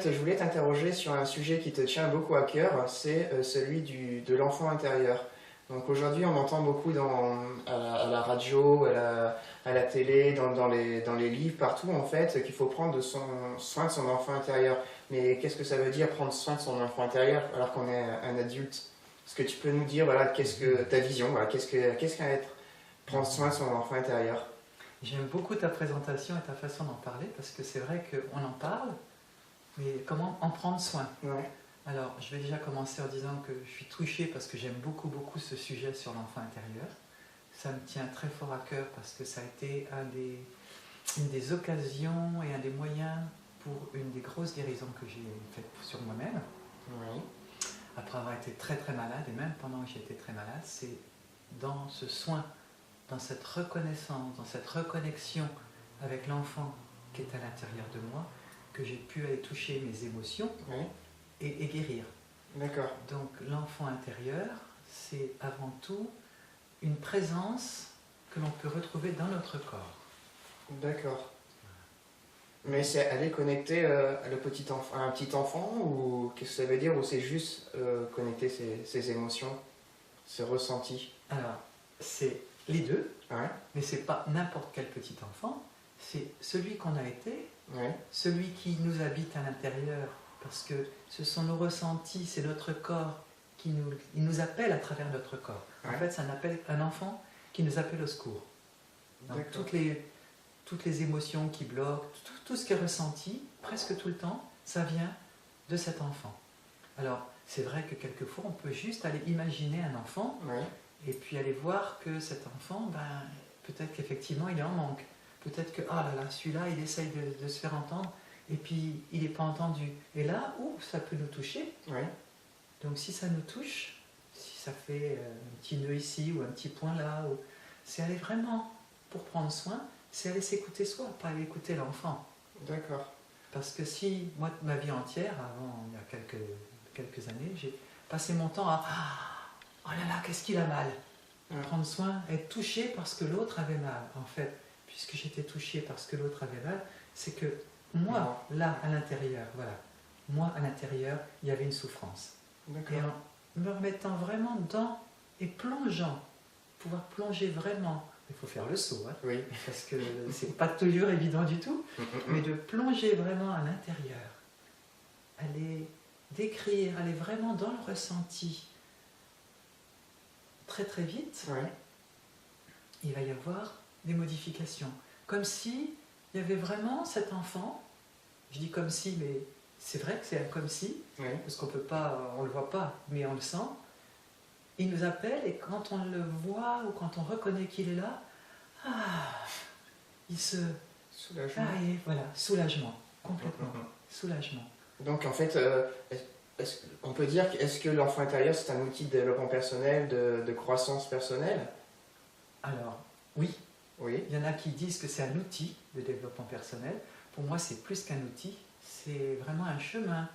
fait, je voulais t'interroger sur un sujet qui te tient beaucoup à cœur, c'est celui de l'enfant intérieur. Donc aujourd'hui, on entend beaucoup à la radio, à la télé, dans les livres, partout en fait, qu'il faut prendre soin de son enfant intérieur. Mais qu'est-ce que ça veut dire prendre soin de son enfant intérieur alors qu'on est un adulte? Est-ce que tu peux nous dire, voilà, qu'est-ce que ta vision, voilà, qu'est-ce qu'à être prendre soin de son enfant intérieur? J'aime beaucoup ta présentation et ta façon d'en parler parce que c'est vrai qu'on en parle, mais comment en prendre soin? Ouais. Alors, je vais déjà commencer en disant que je suis touchée parce que j'aime beaucoup, beaucoup ce sujet sur l'enfant intérieur. Ça me tient très fort à cœur parce que ça a été une des occasions et un des moyens pour une des grosses guérisons que j'ai faites sur moi-même. Oui. Après avoir été très très malade, et même pendant que j'étais très malade, c'est dans ce soin, dans cette reconnaissance, dans cette reconnexion avec l'enfant qui est à l'intérieur de moi, que j'ai pu aller toucher mes émotions Oui. et guérir. D'accord. Donc l'enfant intérieur, c'est avant tout une présence que l'on peut retrouver dans notre corps. D'accord. Mais c'est aller connecter à un petit enfant, ou qu'est-ce que ça veut dire, ou c'est juste connecter ses émotions, ses ressentis? Alors, c'est les deux, Ouais. mais c'est pas n'importe quel petit enfant, c'est celui qu'on a été, Ouais. celui qui nous habite à l'intérieur, parce que ce sont nos ressentis, c'est notre corps il nous appelle à travers notre corps. Ouais. En fait, c'est un enfant qui nous appelle au secours. Donc toutes les émotions qui bloquent, tout ce qui est ressenti, presque tout le temps, ça vient de cet enfant. Alors, c'est vrai que quelquefois, on peut juste aller imaginer un enfant, Ouais. et puis aller voir que cet enfant, peut-être qu'effectivement, il est en manque. Peut-être que, ah là là, celui-là, il essaye de se faire entendre, et puis il n'est pas entendu. Et là, ça peut nous toucher. Ouais. Donc si ça nous touche, si ça fait un petit nœud ici, ou un petit point là, c'est aller vraiment, pour prendre soin, c'est aller s'écouter soi, pas aller écouter l'enfant. D'accord. Parce que si, moi, ma vie entière, avant, il y a quelques années, j'ai passé mon temps à « Oh là là, qu'est-ce qu'il a mal ?» Prendre soin, être touché parce que l'autre avait mal. En fait, puisque j'étais touché parce que l'autre avait mal, c'est que moi, là, à l'intérieur, voilà, moi, à l'intérieur, il y avait une souffrance. D'accord. Et en me remettant vraiment dedans et plongeant, pouvoir plonger vraiment, il faut faire le saut, hein, Oui. parce que c'est pas toujours évident du tout, mais de plonger vraiment à l'intérieur, aller décrire, aller vraiment dans le ressenti, très très vite, Ouais. il va y avoir des modifications. Comme si il y avait vraiment cet enfant, je dis comme si, mais c'est vrai que c'est un comme si, Ouais. parce qu'on peut pas, on le voit pas, mais on le sent. Il nous appelle et quand on le voit ou quand on reconnaît qu'il est là, il se... Soulagement. et voilà, soulagement, complètement, soulagement. Donc en fait, on peut dire est-ce que l'enfant intérieur c'est un outil de développement personnel, de croissance personnelle? Alors, oui, Oui. il y en a qui disent que c'est un outil de développement personnel. Pour moi, c'est plus qu'un outil, c'est vraiment un chemin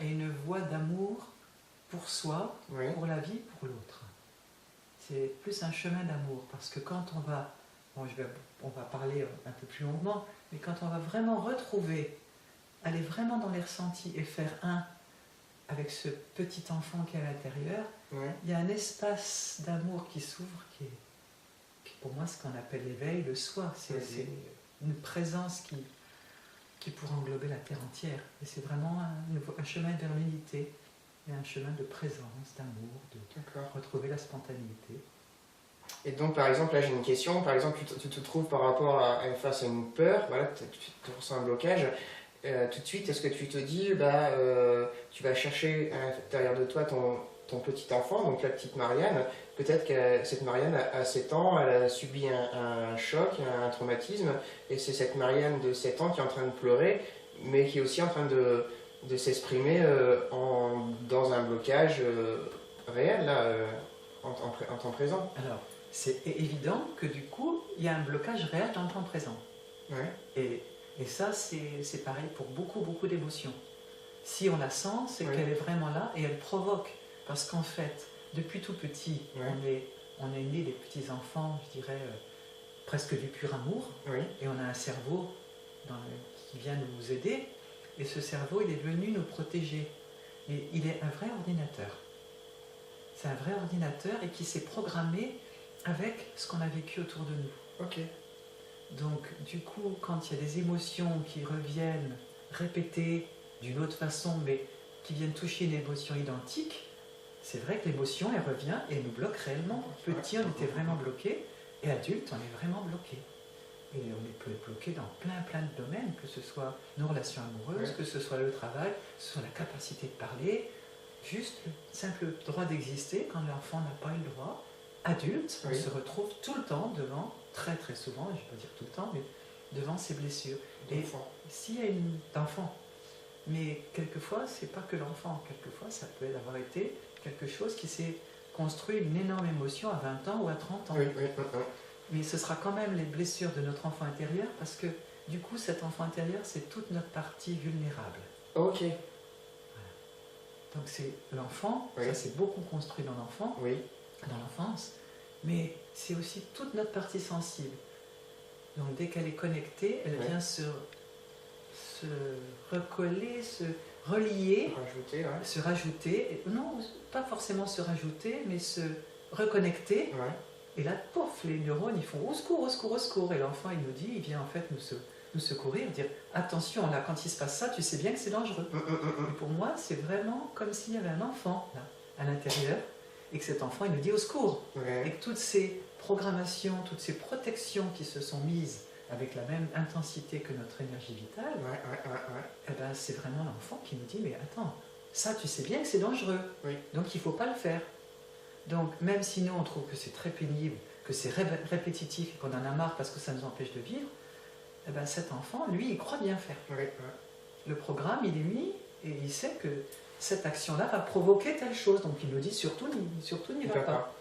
et une voie d'amour pour soi, Oui. pour la vie, pour l'autre. C'est plus un chemin d'amour, parce que quand on va, on va parler un peu plus longuement, mais quand on va vraiment retrouver, aller vraiment dans les ressentis et faire un avec ce petit enfant qui est à l'intérieur, Oui. il y a un espace d'amour qui s'ouvre, qui est pour moi ce qu'on appelle l'éveil, le soi. C'est une présence qui pourrait englober la terre entière. Et c'est vraiment un chemin vers l'unité, et un chemin de présence, d'amour, de retrouver la spontanéité. Et donc par exemple, là j'ai une question, par exemple tu te trouves par rapport face à une peur, voilà, tu ressens un blocage, tout de suite est-ce que tu te dis, tu vas chercher à l'intérieur de toi ton petit enfant, donc la petite Marianne, peut-être que cette Marianne à 7 ans, elle a subi un choc, un traumatisme, et c'est cette Marianne de 7 ans qui est en train de pleurer, mais qui est aussi en train de s'exprimer dans un blocage réel, là, en temps présent. Alors, c'est évident que du coup, il y a un blocage réel dans le temps présent. Ouais. Et ça, c'est pareil pour beaucoup, beaucoup d'émotions. Si on la sent, c'est qu'elle est vraiment là et elle provoque. Parce qu'en fait, depuis tout petit, on est né des petits enfants, je dirais, presque du pur amour. Oui. Et on a un cerveau qui vient nous aider. Et ce cerveau, il est venu nous protéger. Et il est un vrai ordinateur. C'est un vrai ordinateur et qui s'est programmé avec ce qu'on a vécu autour de nous. Ok. Donc, du coup, quand il y a des émotions qui reviennent répétées d'une autre façon, mais qui viennent toucher une émotion identique, c'est vrai que l'émotion, elle revient et elle nous bloque réellement. Petit, on était vraiment bloqué, et adulte, on est vraiment bloqué. Et on peut être bloqué dans plein de domaines, que ce soit nos relations amoureuses, que ce soit le travail, que ce soit la capacité de parler, juste le simple droit d'exister quand l'enfant n'a pas eu le droit. Adulte, on se retrouve tout le temps devant, très souvent, je ne vais pas dire tout le temps, mais devant ces blessures. Et s'il y a une d'enfant, mais quelquefois, c'est pas que l'enfant, quelquefois ça peut avoir été quelque chose qui s'est construit une énorme émotion à 20 ans ou à 30 ans. Mais ce sera quand même les blessures de notre enfant intérieur, parce que du coup, cet enfant intérieur, c'est toute notre partie vulnérable. Ok. Voilà. Donc c'est l'enfant, ça c'est beaucoup construit dans l'enfant, dans l'enfance, mais c'est aussi toute notre partie sensible. Donc dès qu'elle est connectée, elle vient se recoller, se relier, se rajouter, non, pas forcément se rajouter, mais se reconnecter. Et là, pouf, les neurones, ils font au secours, au secours, au secours. Et l'enfant, il nous dit, il vient en fait nous secourir, dire attention, là, quand il se passe ça, tu sais bien que c'est dangereux. Et pour moi, c'est vraiment comme s'il y avait un enfant là, à l'intérieur, et que cet enfant, il nous dit au secours. Et que toutes ces programmations, toutes ces protections qui se sont mises avec la même intensité que notre énergie vitale, eh ben, c'est vraiment l'enfant qui nous dit mais attends, ça, tu sais bien que c'est dangereux, donc il ne faut pas le faire. Donc, même si nous, on trouve que c'est très pénible, que c'est répétitif, qu'on en a marre parce que ça nous empêche de vivre, eh ben, cet enfant, lui, il croit bien faire. Le programme, il est mis et il sait que cette action-là va provoquer telle chose. Donc, il nous dit surtout n'y va pas.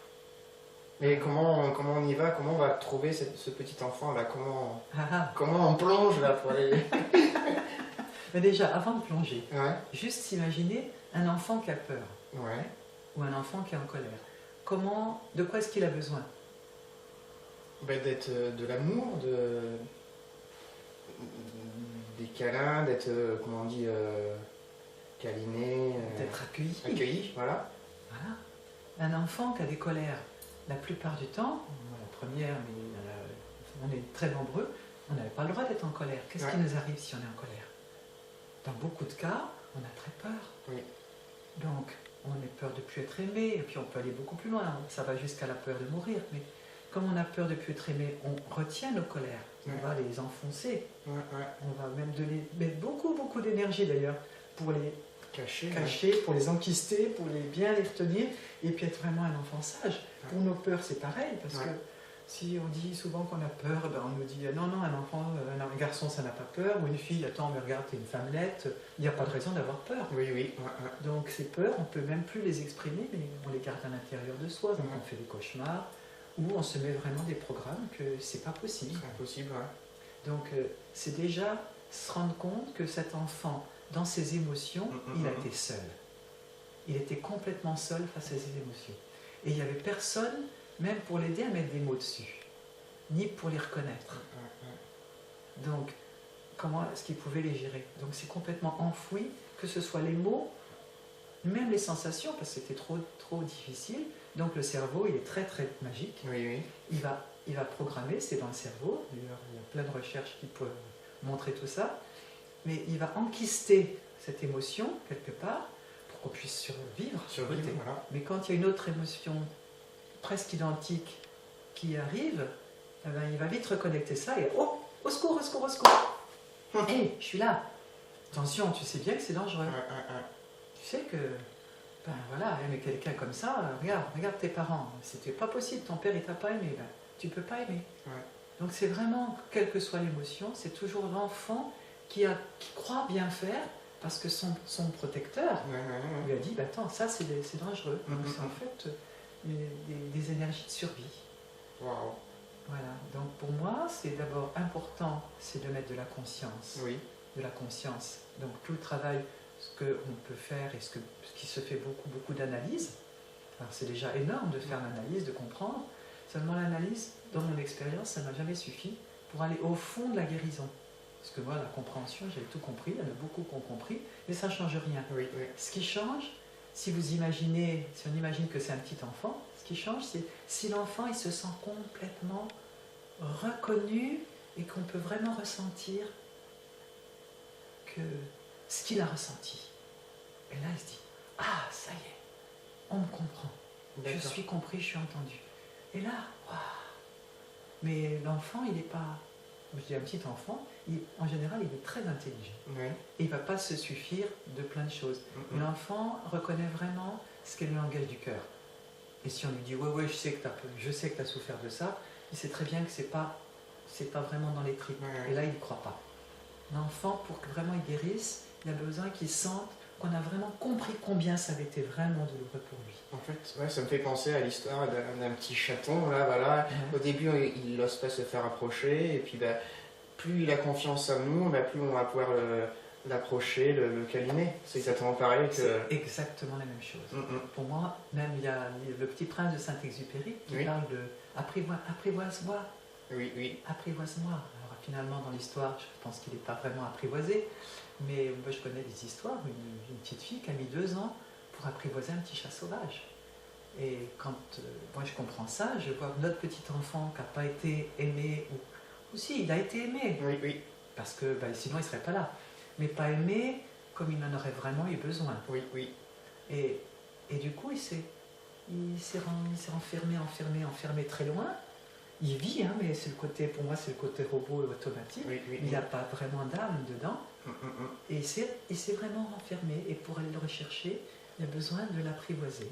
Mais comment on y va? Comment on va trouver ce petit enfant-là? Comment on plonge là pour aller... Mais déjà, avant de plonger, juste s'imaginer un enfant qui a peur. Ou un enfant qui est en colère. De quoi est-ce qu'il a besoin? D'être de l'amour, des câlins, d'être, comment on dit, câliné. D'être accueilli. Accueilli, voilà. Un enfant qui a des colères, la plupart du temps, la première, mais on est très nombreux, on n'avait pas le droit d'être en colère. Qu'est-ce qui nous arrive si on est en colère? Dans beaucoup de cas, on a très peur. Donc, on a peur de ne plus être aimé, et puis on peut aller beaucoup plus loin, ça va jusqu'à la peur de mourir, mais comme on a peur de ne plus être aimé, on retient nos colères, on va les enfoncer, on va même mettre beaucoup d'énergie d'ailleurs, pour les cacher, pour les enquister, pour bien les retenir, et puis être vraiment un enfant sage. Pour nos peurs, c'est pareil, parce que si on dit souvent qu'on a peur, ben on nous dit non, un garçon ça n'a pas peur, ou une fille, attends, mais regarde, t'es une femmelette, il n'y a pas de raison d'avoir peur. Donc ces peurs, on ne peut même plus les exprimer, mais on les garde à l'intérieur de soi, donc on fait des cauchemars, ou on se met vraiment des programmes que c'est pas possible. C'est impossible, Donc c'est déjà se rendre compte que cet enfant, dans ses émotions, il a été seul. Il était complètement seul face à ses émotions. Et il n'y avait personne même pour l'aider à mettre des mots dessus, ni pour les reconnaître. Donc, comment est-ce qu'il pouvait les gérer? Donc c'est complètement enfoui, que ce soit les mots, même les sensations, parce que c'était trop difficile. Donc le cerveau, il est très magique. Il va programmer, c'est dans le cerveau, d'ailleurs il y a plein de recherches qui peuvent montrer tout ça, mais il va enquister cette émotion, quelque part, pour qu'on puisse survivre. Voilà. Mais quand il y a une autre émotion presque identique qui arrive, eh ben, il va vite reconnecter ça et oh, au secours, au secours, au secours. Hé, je suis là. Attention, tu sais bien que c'est dangereux. Tu sais que, ben voilà, mais quelqu'un comme ça, regarde tes parents. C'était pas possible, ton père il t'a pas aimé, ben, tu peux pas aimer. Donc c'est vraiment, quelle que soit l'émotion, c'est toujours l'enfant qui croit bien faire parce que son protecteur lui a dit, ben, attends, ça c'est dangereux. Donc c'est en fait des énergies de survie. Voilà, donc pour moi, c'est d'abord important, c'est de mettre de la conscience. De la conscience. Donc tout le travail, ce qu'on peut faire et ce qui se fait beaucoup d'analyse. Alors c'est déjà énorme de faire l'analyse, de comprendre. Seulement l'analyse, dans mon expérience, ça n'a jamais suffi pour aller au fond de la guérison. Parce que moi, la compréhension, j'ai tout compris, il y en a beaucoup qui ont compris, mais ça ne change rien. Oui, oui. Ce qui change, si vous imaginez, si on imagine que c'est un petit enfant, ce qui change, c'est si l'enfant il se sent complètement reconnu et qu'on peut vraiment ressentir que ce qu'il a ressenti. Et là, il se dit, ah, ça y est, on me comprend. Je suis compris, je suis entendu. Et là, waouh. Mais l'enfant, il n'est pas... Je dis un petit enfant, en général, il est très intelligent. Oui. Et il ne va pas se suffire de plein de choses. Mais l'enfant reconnaît vraiment ce qu'est le langage du cœur. Et si on lui dit, ouais, je sais que tu as souffert de ça, il sait très bien que c'est pas vraiment dans les tripes. Ouais. Et là, il ne croit pas. L'enfant, pour que vraiment il guérisse, il a besoin qu'il sente qu'on a vraiment compris combien ça avait été vraiment douloureux pour lui. En fait, ouais, ça me fait penser à l'histoire d'un petit chaton, là, voilà. Au début, il n'ose pas se faire approcher, et puis plus il a confiance en nous, plus on va pouvoir l'approcher, le câliner. C'est exactement pareil que... C'est exactement la même chose. Pour moi, même il y a le Petit Prince de Saint-Exupéry qui parle de apprivoise-moi. Oui, oui. Apprivoise-moi. Alors finalement, dans l'histoire, je pense qu'il n'est pas vraiment apprivoisé, mais moi je connais des histoires, une petite fille qui a mis 2 ans pour apprivoiser un petit chat sauvage. Et quand moi je comprends ça, je vois que notre petit enfant qui n'a pas été aimé, ou si, il a été aimé, oui, oui. Parce que sinon il ne serait pas là, mais pas aimé comme il en aurait vraiment eu besoin. Oui, oui. Et du coup, il s'est enfermé très loin. Il vit, hein, mais c'est pour moi, c'est le côté robot et automatique. Oui, oui, il n'y a pas vraiment d'âme dedans. Et il s'est vraiment enfermé. Et pour aller le rechercher, il a besoin de l'apprivoiser.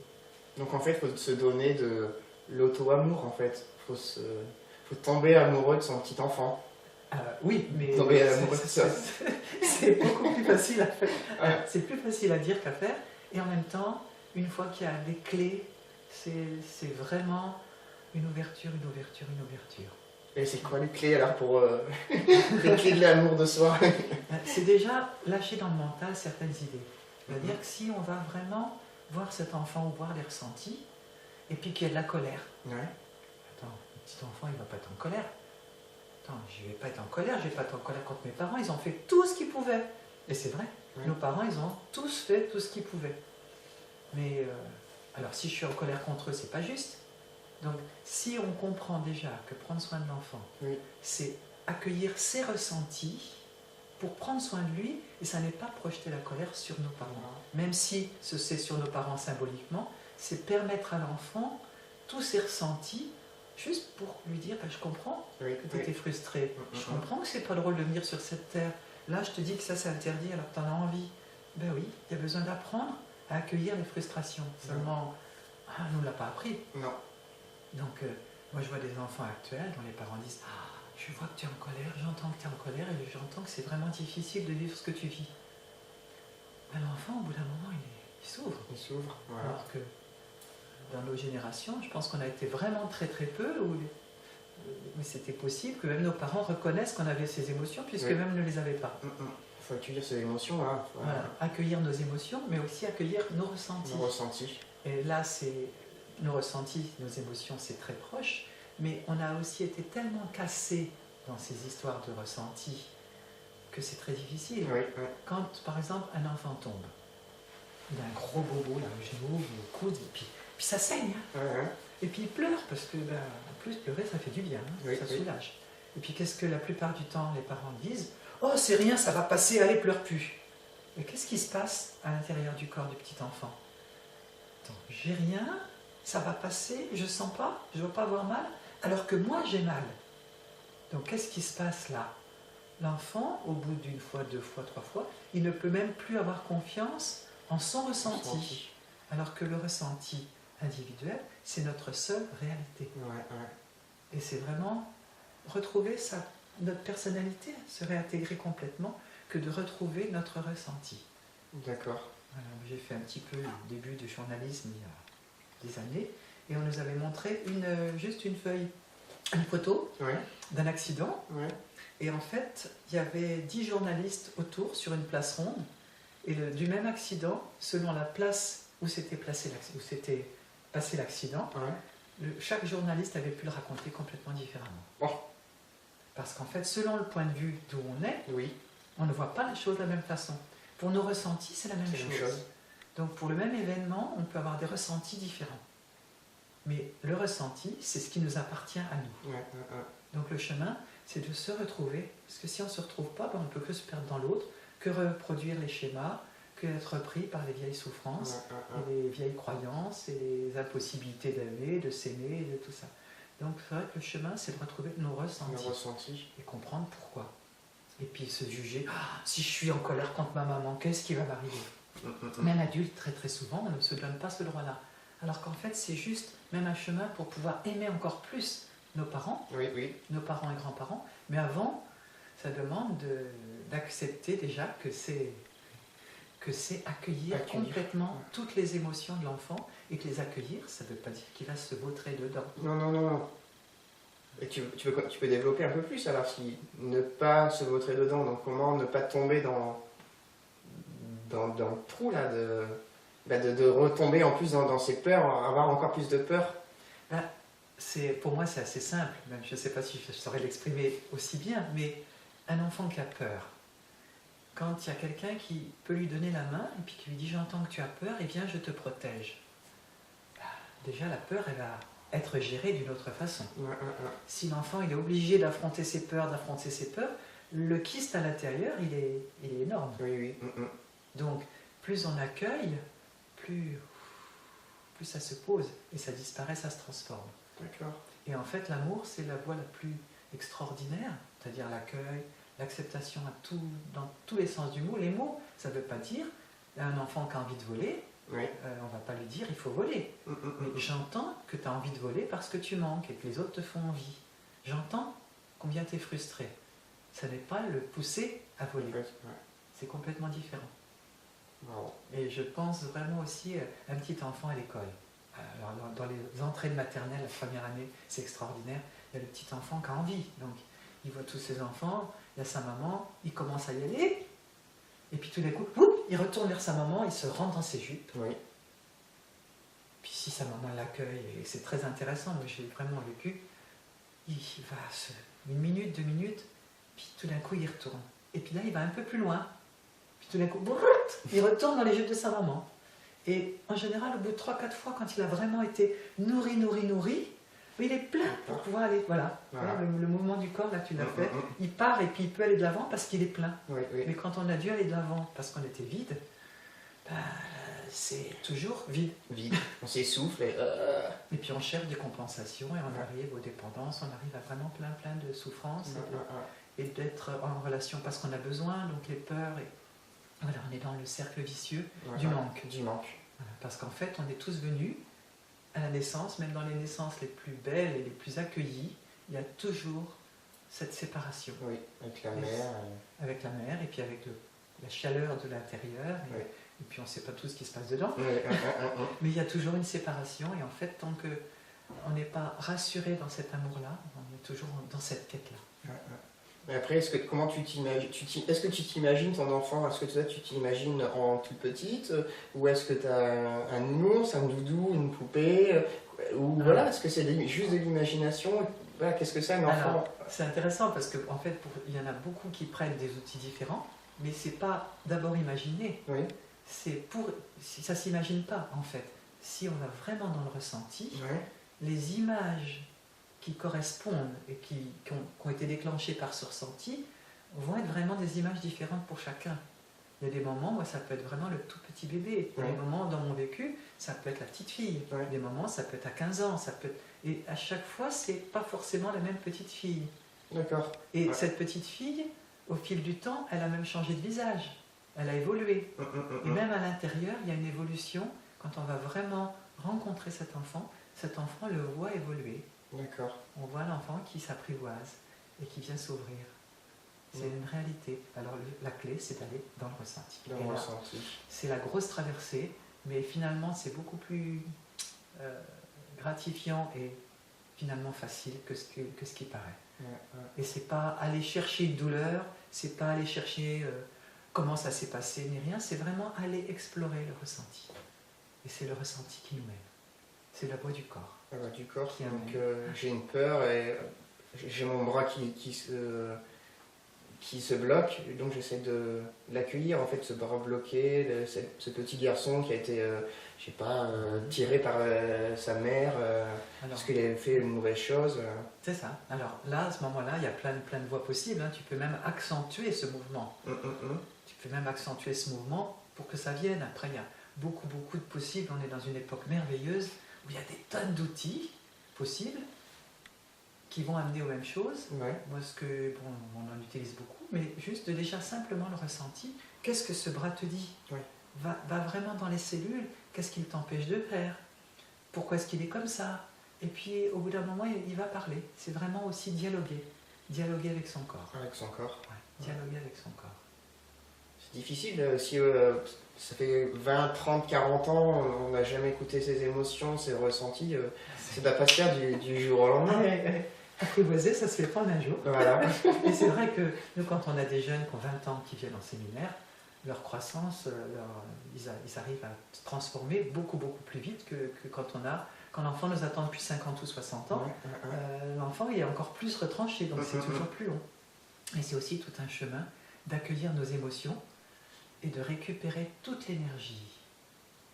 Donc en fait, il faut se donner de l'auto-amour, en fait. Il faut tomber amoureux de son petit enfant. Oui, mais tomber amoureux de ça. C'est beaucoup plus facile à faire. C'est plus facile à dire qu'à faire. Et en même temps, une fois qu'il y a les clés, c'est vraiment une ouverture. Et c'est quoi les clés alors pour les clés de l'amour de soi? C'est déjà lâcher dans le mental certaines idées. C'est-à-dire que si on va vraiment voir cet enfant ou voir les ressentis, et puis qu'il y a de la colère. Ouais. Attends, le petit enfant, il ne va pas être en colère. Attends, je ne vais pas être en colère, je ne vais pas être en colère contre mes parents, ils ont fait tout ce qu'ils pouvaient. Et c'est vrai, nos parents, ils ont tous fait tout ce qu'ils pouvaient. Mais, alors si je suis en colère contre eux, c'est pas juste. Donc, si on comprend déjà que prendre soin de l'enfant, c'est accueillir ses ressentis pour prendre soin de lui, et ça n'est pas projeter la colère sur nos parents. Même si c'est sur nos parents symboliquement, c'est permettre à l'enfant tous ses ressentis, juste pour lui dire, je comprends que tu étais frustré, je comprends que c'est pas drôle de venir sur cette terre, là je te dis que ça c'est interdit alors que tu en as envie. Ben oui, il y a besoin d'apprendre à accueillir les frustrations. Seulement, on ne nous l'a pas appris. Non. Donc, moi je vois des enfants actuels dont les parents disent « Ah, je vois que tu es en colère, j'entends que tu es en colère et j'entends que c'est vraiment difficile de vivre ce que tu vis. » Ben, l'enfant, au bout d'un moment, il s'ouvre. Il s'ouvre, voilà. Alors que dans nos générations, je pense qu'on a été vraiment très peu, mais c'était possible que même nos parents reconnaissent qu'on avait ces émotions, puisque même ne les avaient pas. Il faut accueillir ses émotions. Hein. Voilà. Accueillir nos émotions, mais aussi accueillir nos ressentis. Nos ressentis. Et là, c'est nos ressentis, nos émotions, c'est très proche, mais on a aussi été tellement cassés dans ces histoires de ressentis que c'est très difficile. Quand, par exemple, un enfant tombe, il a un gros bobo, là, au genou, au coude, et puis ça saigne. Hein. Et puis il pleure, parce que, en plus, pleurer, ça fait du bien, hein, ça soulage. Et puis qu'est-ce que la plupart du temps les parents disent? Oh, c'est rien, ça va passer, allez, pleure plus. Mais qu'est-ce qui se passe à l'intérieur du corps du petit enfant? Attends, j'ai rien, ça va passer, je sens pas, je ne veux pas avoir mal, alors que moi j'ai mal. Donc qu'est-ce qui se passe là? L'enfant, au bout d'une fois, 2 fois, 3 fois, il ne peut même plus avoir confiance en son ressenti. Alors que le ressenti individuel, c'est notre seule réalité. Et c'est vraiment retrouver notre personnalité, se réintégrer complètement, que de retrouver notre ressenti. D'accord. Voilà, j'ai fait un petit peu le début du journalisme il y a des années, et on nous avait montré juste une feuille, une photo d'un accident. Et en fait, il y avait 10 journalistes autour sur une place ronde, et du même accident, selon la place où s'était passé l'accident, chaque journaliste avait pu le raconter complètement différemment. Parce qu'en fait, selon le point de vue d'où on est, Oui, on ne voit pas les choses de la même façon. Pour nos ressentis, c'est la même c'est la même chose. Donc pour le même événement, on peut avoir des ressentis différents. Mais le ressenti, c'est ce qui nous appartient à nous. Ouais, Donc le chemin, c'est de se retrouver, parce que si on ne se retrouve pas, ben on ne peut que se perdre dans l'autre, que reproduire les schémas, que être pris par les vieilles souffrances, et les vieilles croyances, et les impossibilités d'aimer, de s'aimer, et de tout ça. Donc c'est vrai que le chemin, c'est de retrouver nos ressentis. Le ressenti. Et comprendre pourquoi. Et puis se juger, ah, si je suis en colère contre ma maman, qu'est-ce qui va m'arriver? Même adulte, très très souvent, on ne se donne pas ce droit-là. Alors qu'en fait, c'est juste même un chemin pour pouvoir aimer encore plus nos parents, Oui, oui. nos parents et grands-parents. Mais avant, ça demande d'accepter déjà que c'est accueillir complètement toutes les émotions de l'enfant, et que les accueillir, ça ne veut pas dire qu'il va se vautrer dedans. Non, non, non, non. Et tu peux développer un peu plus alors, si ne pas se vautrer dedans, donc comment ne pas tomber dans le trou là, de retomber en plus dans ses peurs, avoir encore plus de peur. Pour moi, c'est assez simple, même je ne sais pas si je saurais l'exprimer aussi bien, mais un enfant qui a peur, quand il y a quelqu'un qui peut lui donner la main et puis qui lui dit j'entends que tu as peur et viens je te protège, déjà la peur elle va être gérée d'une autre façon. Si l'enfant il est obligé d'affronter ses peurs, le kyste à l'intérieur il est énorme. Oui, oui. Donc plus on accueille, plus ça se pose et ça disparaît, ça se transforme. D'accord. Et en fait l'amour c'est la voie la plus extraordinaire, c'est-à-dire l'accueil, l'acceptation dans tous les sens du mot. Les mots, ça ne veut pas dire un enfant qui a envie de voler, oui. On ne va pas lui dire il faut voler. Mais j'entends que tu as envie de voler parce que tu manques et que les autres te font envie. J'entends combien tu es frustré. Ça n'est pas le pousser à voler. Ouais. C'est complètement différent. Wow. Et je pense vraiment aussi à un petit enfant à l'école. Alors, dans les entrées de maternelle, la première année, c'est extraordinaire. Il y a le petit enfant qui a envie. Donc, il voit tous ses enfants, il y a sa maman, il commence à y aller, et puis tout d'un coup, il retourne vers sa maman, il se rentre dans ses jupes. Oui. Puis si sa maman l'accueille, et c'est très intéressant, moi j'ai vraiment vécu, il va une minute, 2 minutes, puis tout d'un coup il retourne. Et puis là il va un peu plus loin, puis tout d'un coup, il retourne dans les jupes de sa maman. Et en général, au bout de 3-4 fois, quand il a vraiment été nourri, il est plein pour pouvoir aller. Voilà. Le mouvement du corps, là, tu l'as fait. Il part et puis il peut aller de l'avant parce qu'il est plein. Oui. Mais quand on a dû aller de l'avant parce qu'on était vide, c'est toujours vide. Vide. On s'essouffle et puis on cherche des compensations et on arrive aux dépendances, on arrive à vraiment plein de souffrances et d'être en relation parce qu'on a besoin, donc les peurs. Et voilà, on est dans le cercle vicieux du manque. Voilà, parce qu'en fait, on est tous venus à la naissance, même dans les naissances les plus belles et les plus accueillies, il y a toujours cette séparation. Oui, avec la mère. Avec la mère, et puis avec la chaleur de l'intérieur, et puis on ne sait pas tout ce qui se passe dedans. Mais il y a toujours une séparation, et en fait, tant qu'on n'est pas rassuré dans cet amour-là, on est toujours dans cette quête-là. Mais après, comment tu t'imagines, est-ce que tu t'imagines ton enfant, est-ce que toi tu t'imagines en toute petite, ou est-ce que tu as un nounours, un doudou, une poupée, ou voilà, est-ce que c'est juste de l'imagination? Voilà, qu'est-ce que c'est un enfant? Alors, c'est intéressant parce qu'en fait, il y en a beaucoup qui prennent des outils différents, mais c'est pas d'abord imaginer. Oui. Ça s'imagine pas en fait. Si on va vraiment dans le ressenti, les images qui correspondent et qui ont été déclenchées par ce ressenti vont être vraiment des images différentes pour chacun. Il y a des moments, moi, ça peut être vraiment le tout petit bébé. Il y a des moments dans mon vécu, ça peut être la petite fille. Des moments, ça peut être à 15 ans. Et à chaque fois, c'est pas forcément la même petite fille. D'accord. Et cette petite fille, au fil du temps, elle a même changé de visage. Elle a évolué. Et même à l'intérieur, il y a une évolution. Quand on va vraiment rencontrer cet enfant le voit évoluer. D'accord. On voit l'enfant qui s'apprivoise et qui vient s'ouvrir. C'est une réalité. Alors la clé, c'est d'aller dans le ressenti. C'est la grosse traversée, mais finalement, c'est beaucoup plus gratifiant et finalement facile que ce qui paraît. Et c'est pas aller chercher une douleur, c'est pas aller chercher comment ça s'est passé, ni rien, c'est vraiment aller explorer le ressenti. Et c'est le ressenti qui nous mène. C'est la voix du corps. La voix du corps, donc j'ai une peur et j'ai mon bras qui se bloque, donc j'essaie de l'accueillir, en fait, ce bras bloqué, ce petit garçon qui a été, je sais pas, tiré par sa mère parce qu'il avait fait une mauvaise chose. C'est ça. Alors là, à ce moment-là, il y a plein de voies possibles, hein. Tu peux même accentuer ce mouvement. Tu peux même accentuer ce mouvement pour que ça vienne. Après, il y a beaucoup de possibles. On est dans une époque merveilleuse où il y a des tonnes d'outils possibles qui vont amener aux mêmes choses. Ouais. Moi, on en utilise beaucoup, mais juste déjà simplement le ressenti. Qu'est-ce que ce bras te dit? Ouais. Va vraiment dans les cellules. Qu'est-ce qu'il t'empêche de faire? Pourquoi est-ce qu'il est comme ça? Et puis, au bout d'un moment, il va parler. C'est vraiment aussi dialoguer. Dialoguer avec son corps. Avec son corps. Ouais. Dialoguer avec son corps. C'est difficile si ça fait 20, 30, 40 ans, on n'a jamais écouté ses émotions, ses ressentis. Ça ne doit pas se faire du jour au lendemain. Apprivoiser, ça se fait pas en un jour. Voilà. Et c'est vrai que nous, quand on a des jeunes qui ont 20 ans qui viennent en séminaire, leur croissance, ils arrivent à se transformer beaucoup plus vite que quand l'enfant nous attend depuis 50 ou 60 ans. L'enfant il est encore plus retranché, donc c'est toujours plus long. Et c'est aussi tout un chemin d'accueillir nos émotions et de récupérer toute l'énergie.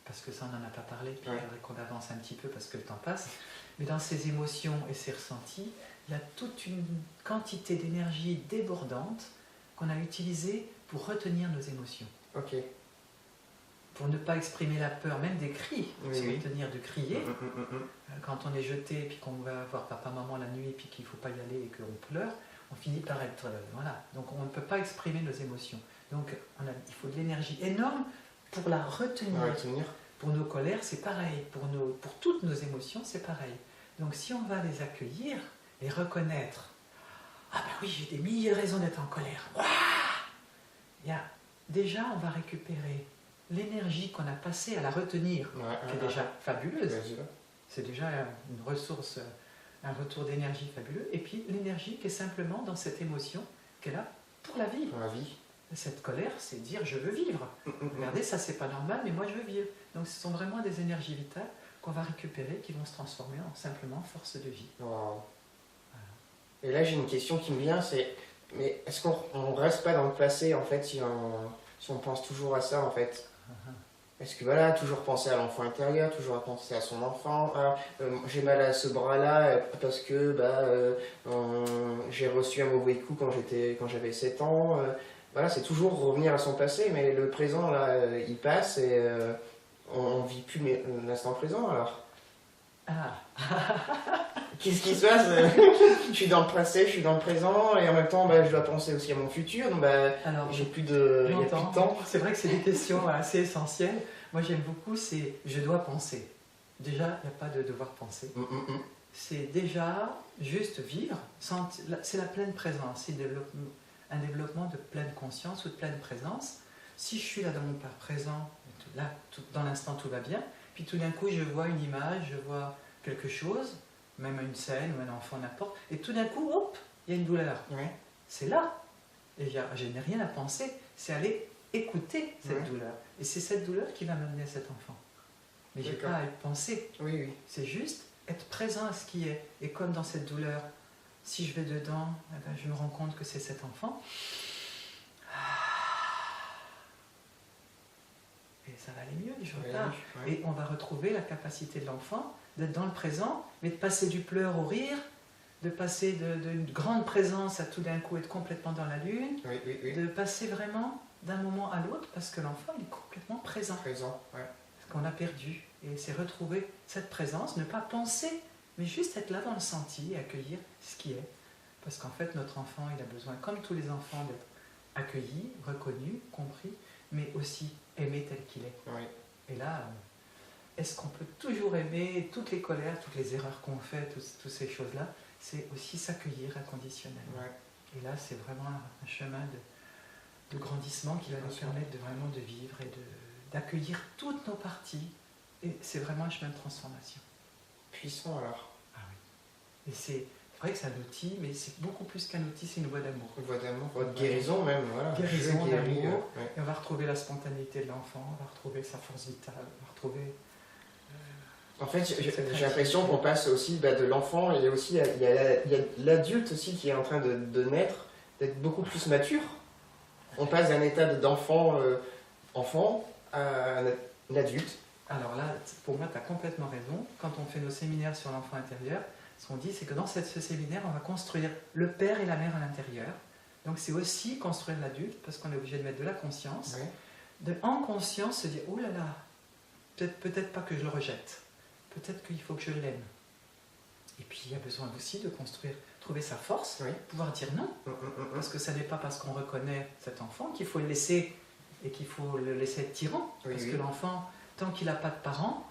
Parce que ça, on n'en a pas parlé, puis il faudrait qu'on avance un petit peu parce que le temps passe. Mais dans ces émotions et ces ressentis, il y a toute une quantité d'énergie débordante qu'on a utilisée pour retenir nos émotions. Ok. Pour ne pas exprimer la peur, même des cris, se retenir de crier. Quand on est jeté et puis qu'on va voir papa, maman la nuit et puis qu'il ne faut pas y aller et qu'on pleure, on finit par être... voilà. Donc on ne peut pas exprimer nos émotions. Donc il faut de l'énergie énorme pour la retenir. Pour nos colères, c'est pareil. Pour toutes nos émotions, c'est pareil. Donc si on va les accueillir, les reconnaître, ah ben oui, j'ai des milliers de raisons d'être en colère. Déjà, on va récupérer l'énergie qu'on a passée à la retenir, qui est déjà fabuleuse. C'est déjà une ressource, un retour d'énergie fabuleux. Et puis l'énergie qui est simplement dans cette émotion qu'elle a pour la vie. Cette colère, c'est dire je veux vivre. Regardez, ça c'est pas normal, mais moi je veux vivre. Donc ce sont vraiment des énergies vitales qu'on va récupérer, qui vont se transformer en simplement force de vie. Wow. Voilà. Et là j'ai une question qui me vient, c'est mais est-ce qu'on ne reste pas dans le passé en fait si on pense toujours à ça en fait? Est-ce que voilà, toujours penser à l'enfant intérieur, toujours penser à son enfant, j'ai mal à ce bras-là parce que j'ai reçu un mauvais coup quand j'avais 7 ans. Voilà, c'est toujours revenir à son passé, mais le présent, là, il passe et on ne vit plus l'instant présent, alors. Qu'est-ce qui se passe? Je suis dans le passé, je suis dans le présent, et en même temps, je dois penser aussi à mon futur, donc j'ai plus de temps. C'est vrai que c'est des questions assez essentielles. Moi, j'aime beaucoup, c'est « je dois penser ». Déjà, il n'y a pas de devoir penser. C'est déjà juste vivre, c'est la pleine présence, c'est un développement de pleine conscience ou de pleine présence. Si je suis là dans mon part présent, là, dans l'instant tout va bien, puis tout d'un coup je vois une image, je vois quelque chose, même une scène ou un enfant, n'importe, et tout d'un coup, hop, il y a une douleur. C'est là. Et je n'ai rien à penser, c'est aller écouter cette douleur. Et c'est cette douleur qui va m'amener à cet enfant. Mais je n'ai pas à y penser. C'est juste être présent à ce qui est. Et comme dans cette douleur, si je vais dedans, je me rends compte que c'est cet enfant. Et ça va aller mieux, je repars. Et on va retrouver la capacité de l'enfant d'être dans le présent, mais de passer du pleur au rire, de passer d'une grande présence à tout d'un coup être complètement dans la lune, de passer vraiment d'un moment à l'autre, parce que l'enfant il est complètement présent. Parce qu'on a perdu. Et c'est retrouver cette présence, ne pas penser, mais juste être là dans le senti et accueillir ce qui est. Parce qu'en fait, notre enfant, il a besoin, comme tous les enfants, d'être accueilli, reconnu, compris, mais aussi aimé tel qu'il est. Et là, est-ce qu'on peut toujours aimer toutes les colères, toutes les erreurs qu'on fait, toutes ces choses-là? C'est aussi s'accueillir inconditionnellement. Et là, c'est vraiment un chemin de grandissement qui va nous permettre vraiment de vivre et d'accueillir toutes nos parties. Et c'est vraiment un chemin de transformation. Puissant alors. Et c'est vrai que c'est un outil, mais c'est beaucoup plus qu'un outil, c'est une voie d'amour. Une voie d'amour, voie de guérison même. Voilà. Guérison, d'amour. Et on va retrouver la spontanéité de l'enfant, on va retrouver sa force vitale, on va retrouver... En fait, C'est très j'ai l'impression qu'on passe aussi de l'enfant, il y a aussi il y a l'adulte aussi qui est en train de naître, d'être beaucoup plus mature. On passe d'un état d'enfant enfant à un adulte. Alors là, pour moi, tu as complètement raison. Quand on fait nos séminaires sur l'enfant intérieur, ce qu'on dit, c'est que dans ce séminaire, on va construire le père et la mère à l'intérieur. Donc c'est aussi construire l'adulte, parce qu'on est obligé de mettre de la conscience. Ouais. En conscience, se dire, oh là là, peut-être pas que je le rejette. Peut-être qu'il faut que je l'aime. Et puis il y a besoin aussi de construire, trouver sa force, Oui. pouvoir dire non. Parce que ça n'est pas parce qu'on reconnaît cet enfant qu'il faut le laisser et qu'il faut le laisser être tyran. Oui, Parce oui. que l'enfant, tant qu'il n'a pas de parents,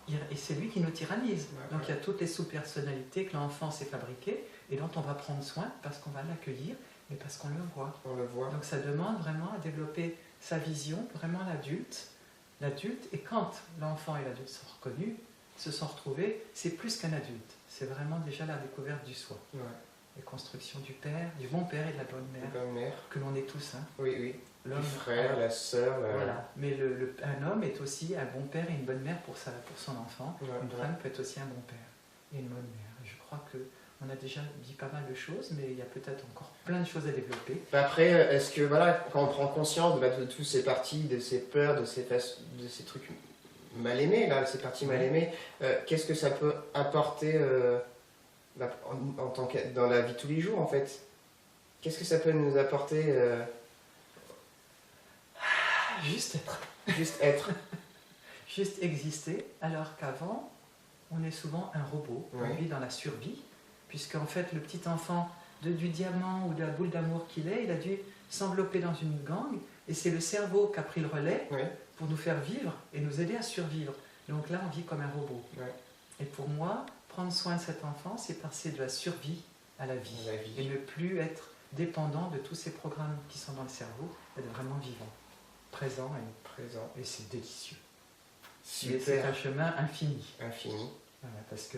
et c'est lui qui nous tyrannise. Ouais, Donc il y a toutes les sous-personnalités que l'enfant s'est fabriquées et dont on va prendre soin parce qu'on va l'accueillir et parce qu'on le voit. On le voit. Donc ça demande vraiment à développer sa vision, vraiment l'adulte. Et quand l'enfant et l'adulte sont reconnus, se sont retrouvés, c'est plus qu'un adulte. C'est vraiment déjà la découverte du soi. Ouais. La construction du père, du bon père et de la bonne mère, La bonne mère. que l'on est tous. Hein. Oui, oui. L'homme, Le frère, la sœur. voilà. Mais un homme est aussi un bon père et une bonne mère pour son enfant. Ouais, Une femme peut être aussi un bon père et une bonne mère. Et je crois qu'on a déjà dit pas mal de choses, mais il y a peut-être encore plein de choses à développer. Après, est-ce que voilà, quand on prend conscience de toutes ces parties, de ces peurs, de ces trucs mal aimés, là, ces parties mal aimées, qu'est-ce que ça peut apporter en tant que dans la vie de tous les jours en fait? Qu'est-ce que ça peut nous apporter Juste être. Juste être. Juste exister, alors qu'avant, on est souvent un robot, on Ouais. vit dans la survie, puisqu'en fait, le petit enfant du diamant ou de la boule d'amour qu'il est, il a dû s'envelopper dans une gangue, et c'est le cerveau qui a pris le relais Oui. pour nous faire vivre et nous aider à survivre. Donc là, on vit comme un robot. Ouais. Et pour moi, prendre soin de cet enfant, c'est passer de la survie à la vie, La vie. et ne plus être dépendant de tous ces programmes qui sont dans le cerveau, être vraiment vivant, présent, Présent. et c'est délicieux. Mais c'est Super. un chemin infini. Infini. Voilà, parce que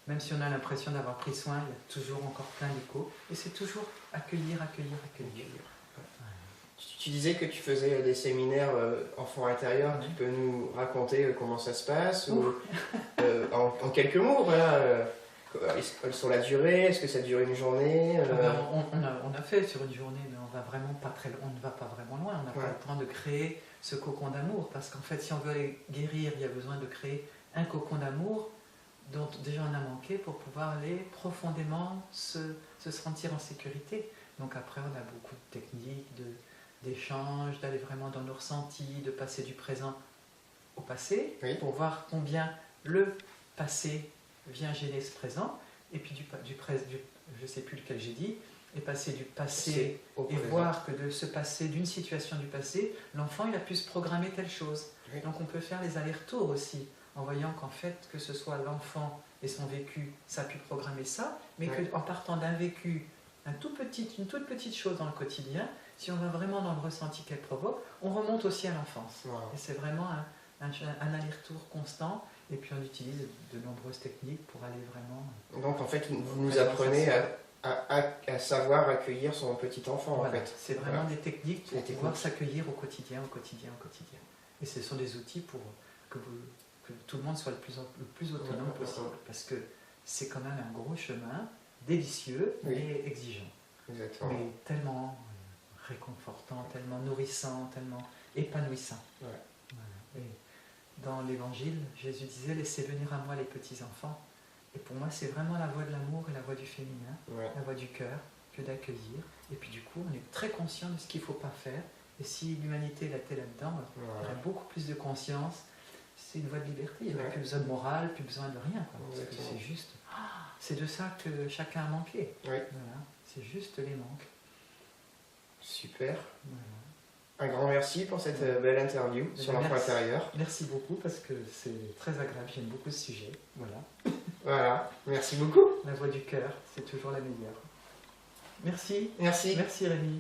même si on a l'impression d'avoir pris soin, il y a toujours encore plein d'échos. Et c'est toujours accueillir, accueillir, accueillir. Tu disais que tu faisais des séminaires enfants intérieurs. Ouais. Tu peux nous raconter comment ça se passe ou, en quelques mots, voilà. Sur la durée, est-ce que ça dure une journée On a fait sur une journée, mais on ne va pas vraiment loin. On n'a pas le temps de créer ce cocon d'amour. Parce qu'en fait, si on veut aller guérir, il y a besoin de créer un cocon d'amour dont déjà on a manqué pour pouvoir aller profondément se sentir en sécurité. Donc après, on a beaucoup de techniques, d'échanges, d'aller vraiment dans nos ressentis, de passer du présent au passé, Oui. pour voir combien le passé vient gêner ce présent, et puis je ne sais plus lequel j'ai dit, et passer du passé au et présent. voir que de ce passé, d'une situation du passé, l'enfant il a pu se programmer telle chose. Oui. Donc on peut faire les allers-retours aussi, en voyant qu'en fait, que ce soit l'enfant et son vécu, ça a pu programmer ça, mais Oui. qu'en partant d'un vécu, une toute petite chose dans le quotidien, si on va vraiment dans le ressenti qu'elle provoque, on remonte aussi à l'enfance. Wow. Et c'est vraiment un aller-retour constant, et puis on utilise de nombreuses techniques pour aller vraiment... Donc en fait, vous nous apprenez à savoir accueillir son petit enfant Voilà, en fait. c'est vraiment des techniques pour Des pouvoir techniques. s'accueillir au quotidien. Et ce sont des outils pour que tout le monde soit le plus autonome possible. Parce que c'est quand même un gros chemin, délicieux, Oui. mais exigeant. Exactement. Mais tellement réconfortant, tellement nourrissant, tellement épanouissant. Ouais. Voilà. Et dans l'Évangile, Jésus disait « Laissez venir à moi les petits-enfants ». Et pour moi, c'est vraiment la voie de l'amour et la voie du féminin, Ouais. la voie du cœur, que d'accueillir. Et puis du coup, on est très conscient de ce qu'il ne faut pas faire. Et si l'humanité était là-dedans, il y Voilà. aurait beaucoup plus de conscience. C'est une voie de liberté. Il n'y aurait Ouais. plus besoin de morale, plus besoin de rien. Quoi. Parce que Exactement. c'est juste... C'est de ça que chacun a manqué. Oui. Voilà. C'est juste les manques. Super. Voilà. Un grand merci pour cette belle interview sur l'enfant Merci. intérieur. Merci beaucoup parce que c'est très agréable. J'aime beaucoup ce sujet. Voilà. Voilà. Merci beaucoup. La voix du cœur, c'est toujours la meilleure. Merci. Merci. Merci Rémi.